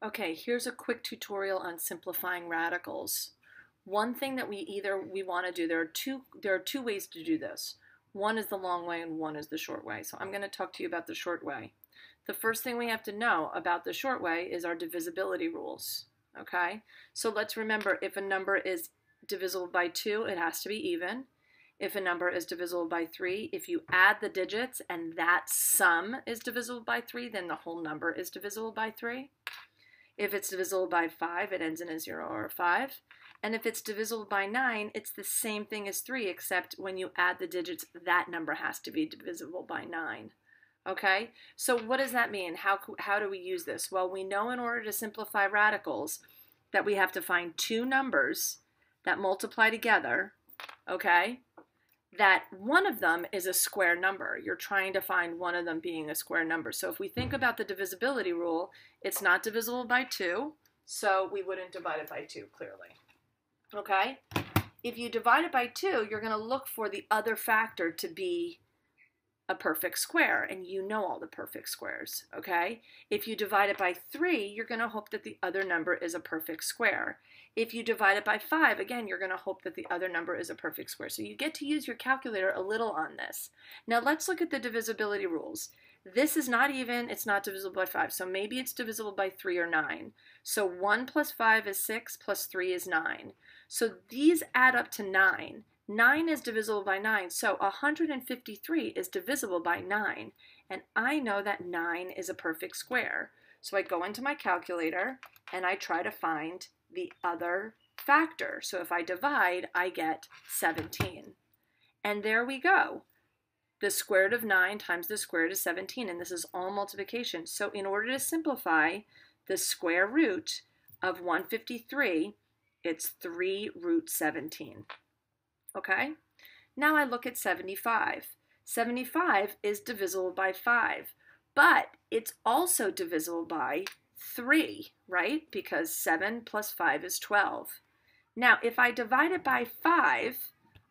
Okay, here's a quick tutorial on simplifying radicals. One thing that we want to do, there are two ways to do this. One is the long way and one is the short way. So I'm going to talk to you about the short way. The first thing we have to know about the short way is our divisibility rules. Okay? So let's remember, if a number is divisible by 2, it has to be even. If a number is divisible by 3, if you add the digits and that sum is divisible by 3, then the whole number is divisible by 3. If it's divisible by 5, it ends in a 0 or a 5. And if it's divisible by 9, it's the same thing as 3, except when you add the digits, that number has to be divisible by 9. Okay? So what does that mean? How do we use this? Well, we know in order to simplify radicals that we have to find two numbers that multiply together, okay? That one of them is a square number. You're trying to find one of them being a square number. So if we think about the divisibility rule, it's not divisible by 2, so we wouldn't divide it by 2, clearly. Okay? If you divide it by 2, you're going to look for the other factor to be a perfect square, and you know all the perfect squares, okay? If you divide it by 3, you're going to hope that the other number is a perfect square. If you divide it by 5, again, you're going to hope that the other number is a perfect square. So you get to use your calculator a little on this. Now let's look at the divisibility rules. This is not even, it's not divisible by 5, so maybe it's divisible by 3 or 9. So 1 plus 5 is 6, plus 3 is 9. So these add up to 9. 9 is divisible by 9, so 153 is divisible by 9, and I know that 9 is a perfect square. So I go into my calculator and I try to find the other factor. So if I divide, I get 17. And there we go. The square root of 9 times the square root of 17, and this is all multiplication. So in order to simplify the square root of 153, it's 3 root 17. Okay? Now I look at 75. 75 is divisible by 5, but it's also divisible by 3, right? Because 7 plus 5 is 12. Now, if I divide it by 5,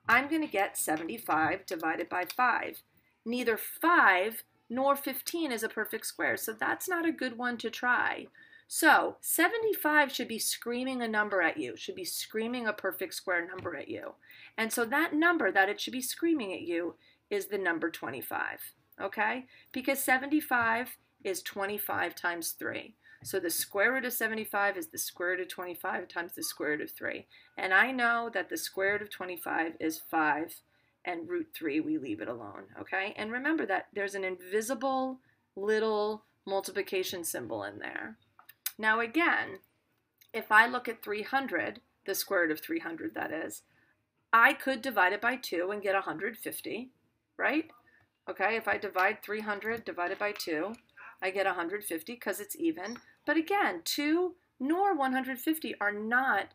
I'm going to get 75 divided by 5. Neither 5 nor 15 is a perfect square, so that's not a good one to try. So 75 should be screaming a number at you, should be screaming a perfect square number at you. And so that number that it should be screaming at you is the number 25, okay? Because 75 is 25 times 3. So the square root of 75 is the square root of 25 times the square root of 3. And I know that the square root of 25 is 5, and root 3, we leave it alone, okay? And remember that there's an invisible little multiplication symbol in there. Now again, if I look at 300, the square root of 300 that is, I could divide it by 2 and get 150, right? Okay, if I divide 300 divided by 2, I get 150 because it's even. But again, 2 nor 150 are not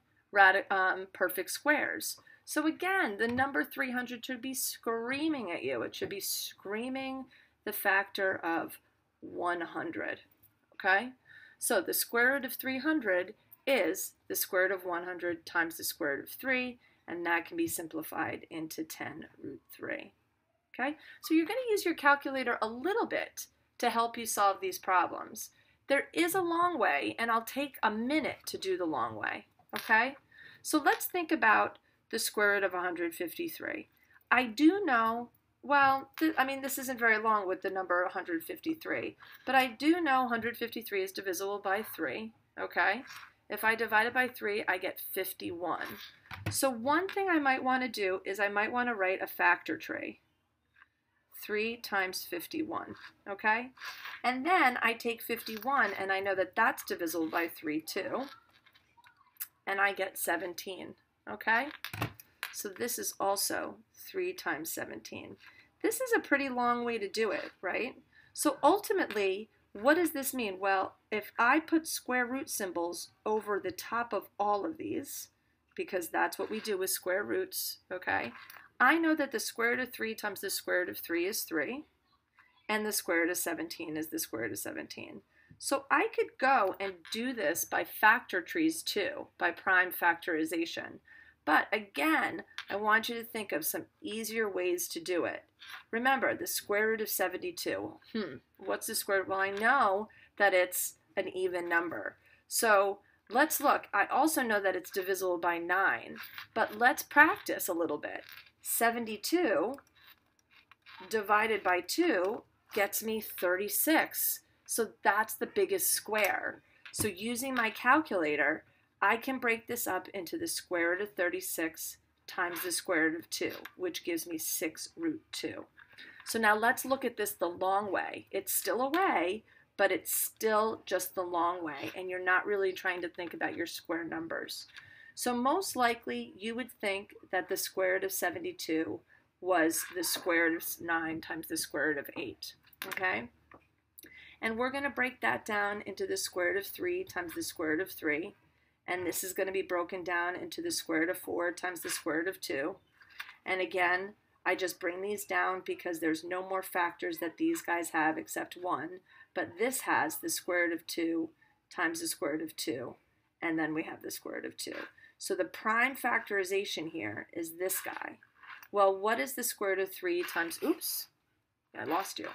perfect squares. So again, the number 300 should be screaming at you. It should be screaming the factor of 100, okay? So the square root of 300 is the square root of 100 times the square root of 3, and that can be simplified into 10 root 3. Okay, so you're going to use your calculator a little bit to help you solve these problems. There is a long way, and I'll take a minute to do the long way. Okay, so let's think about the square root of 153. I do know, well, I mean, this isn't very long with the number 153, but I do know 153 is divisible by 3, okay? If I divide it by 3, I get 51. So one thing I might want to do is I might want to write a factor tree. 3 times 51, okay? And then I take 51, and I know that that's divisible by 3 too, and I get 17, okay? So this is also 3 times 17. This is a pretty long way to do it, right? So ultimately, what does this mean? Well, if I put square root symbols over the top of all of these, because that's what we do with square roots, okay? I know that the square root of 3 times the square root of 3 is 3, and the square root of 17 is the square root of 17. So I could go and do this by factor trees too, by prime factorization. But again, I want you to think of some easier ways to do it. Remember, the square root of 72. What's the square root? Well, I know that it's an even number. So let's look. I also know that it's divisible by 9, but let's practice a little bit. 72 divided by 2 gets me 36. So that's the biggest square. So using my calculator, I can break this up into the square root of 36 times the square root of 2, which gives me 6 root 2. So now let's look at this the long way. It's still a way, but it's still just the long way, and you're not really trying to think about your square numbers. So most likely you would think that the square root of 72 was the square root of 9 times the square root of 8, okay? And we're going to break that down into the square root of 3 times the square root of 3, and this is going to be broken down into the square root of 4 times the square root of 2. And again, I just bring these down because there's no more factors that these guys have except 1, but this has the square root of 2 times the square root of 2, and then we have the square root of 2. So the prime factorization here is this guy. Well, what is the square root of 3 times, oops, I lost you.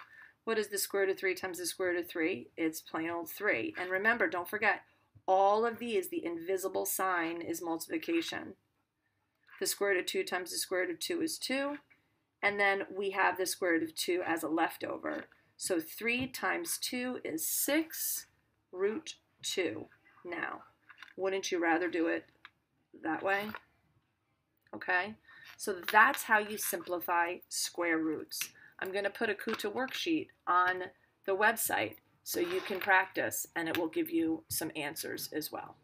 What is the square root of 3 times the square root of 3? It's plain old 3. And remember, don't forget, all of these, the invisible sign is multiplication. The square root of 2 times the square root of 2 is 2. And then we have the square root of 2 as a leftover. So 3 times 2 is 6 root 2. Now, wouldn't you rather do it that way? Okay, so that's how you simplify square roots. I'm going to put a Kuta worksheet on the website so you can practice, and it will give you some answers as well.